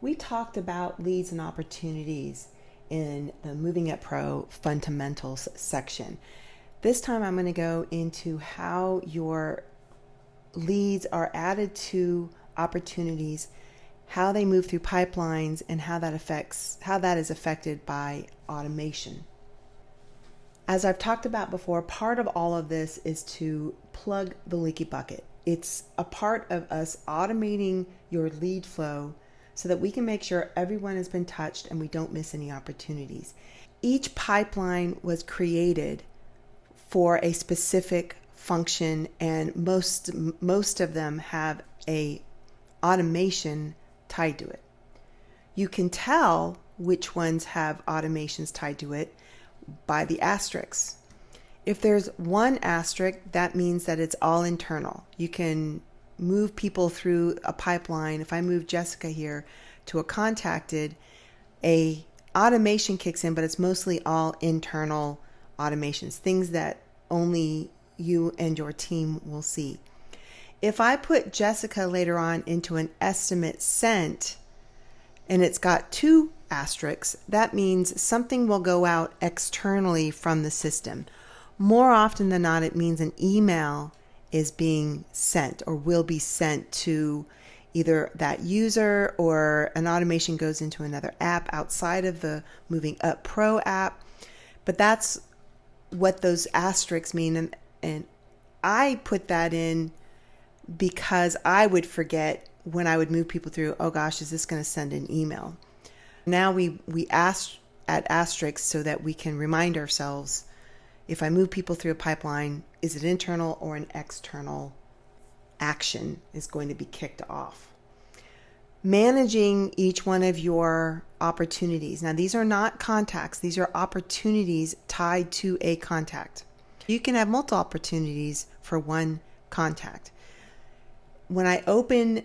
We talked about leads and opportunities in the MovingUp Pro fundamentals section. This time I'm going to go into how your leads are added to opportunities, how they move through pipelines, and how that is affected by automation. As I've talked about before, part of all of this is to plug the leaky bucket. It's a part of us automating your lead flow so that we can make sure everyone has been touched and we don't miss any opportunities. Each pipeline was created for a specific function, and most of them have a automation tied to it. You can tell which ones have automations tied to it by the asterisks. If there's one asterisk, that means that it's all internal. You can move people through a pipeline. If I move Jessica here to a contacted, a automation kicks in, but it's mostly all internal automations, things that only you and your team will see. If I put Jessica later on into an estimate sent and it's got two asterisks, that means something will go out externally from the system. More often than not, it means an email is being sent or will be sent to either that user, or an automation goes into another app outside of the MovingUp Pro app. But that's what those asterisks mean. And I put that in because I would forget when I would move people through, oh gosh, is this going to send an email? Now we ask at asterisks so that we can remind ourselves, if I move people through a pipeline, is it internal or an external action is going to be kicked off? Managing each one of your opportunities. Now, these are not contacts. These are opportunities tied to a contact. You can have multiple opportunities for one contact. When I open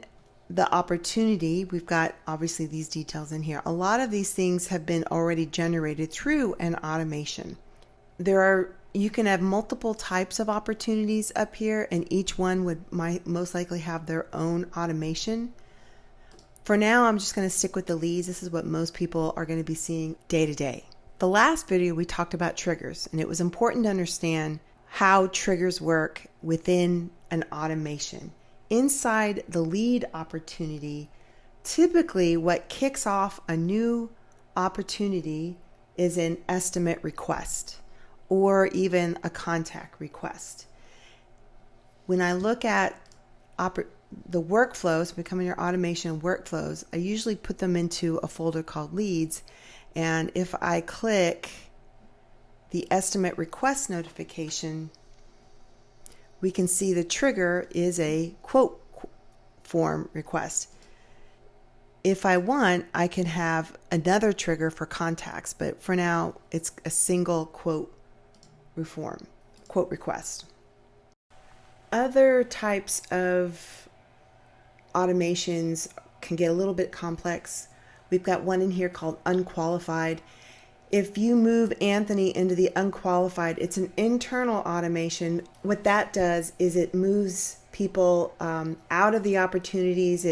the opportunity, we've got obviously these details in here. A lot of these things have been already generated through an automation. You can have multiple types of opportunities up here, and each one might most likely have their own automation. For now, I'm just going to stick with the leads. This is what most people are going to be seeing day to day. The last video we talked about triggers, and it was important to understand how triggers work within an automation. Inside the lead opportunity, typically what kicks off a new opportunity is an estimate request or even a contact request. When I look at the workflows, becoming your automation workflows, I usually put them into a folder called leads. And if I click the estimate request notification, we can see the trigger is a quote form request. If I want, I can have another trigger for contacts, but for now, it's a single quote request. Other types of automations can get a little bit complex. We've got one in here called unqualified. If you move Anthony into the unqualified, it's an internal automation. What that does is it moves people out of the opportunities.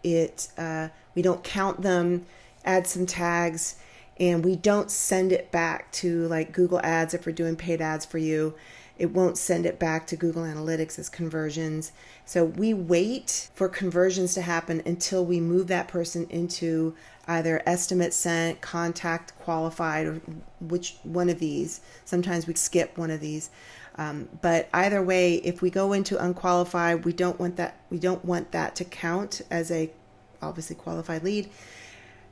We don't count them, add some tags, and we don't send it back to like Google Ads. If we're doing paid ads for you, it won't send it back to Google Analytics as conversions. So we wait for conversions to happen until we move that person into either estimate sent, contact qualified, or which one of these. Sometimes we skip one of these. But either way, if we go into unqualified, we don't want that to count as a obviously qualified lead.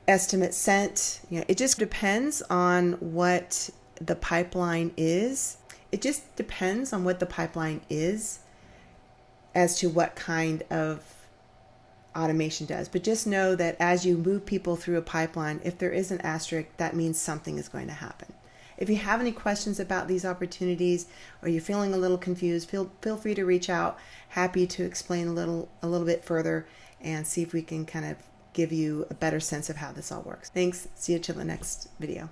Estimate sent, it just depends on what the pipeline is. It just depends on what the pipeline is as to what kind of automation does. But just know that as you move people through a pipeline, if there is an asterisk, that means something is going to happen. If you have any questions about these opportunities, or you're feeling a little confused, feel free to reach out. Happy to explain a little bit further and see if we can kind of give you a better sense of how this all works. Thanks. See you till the next video.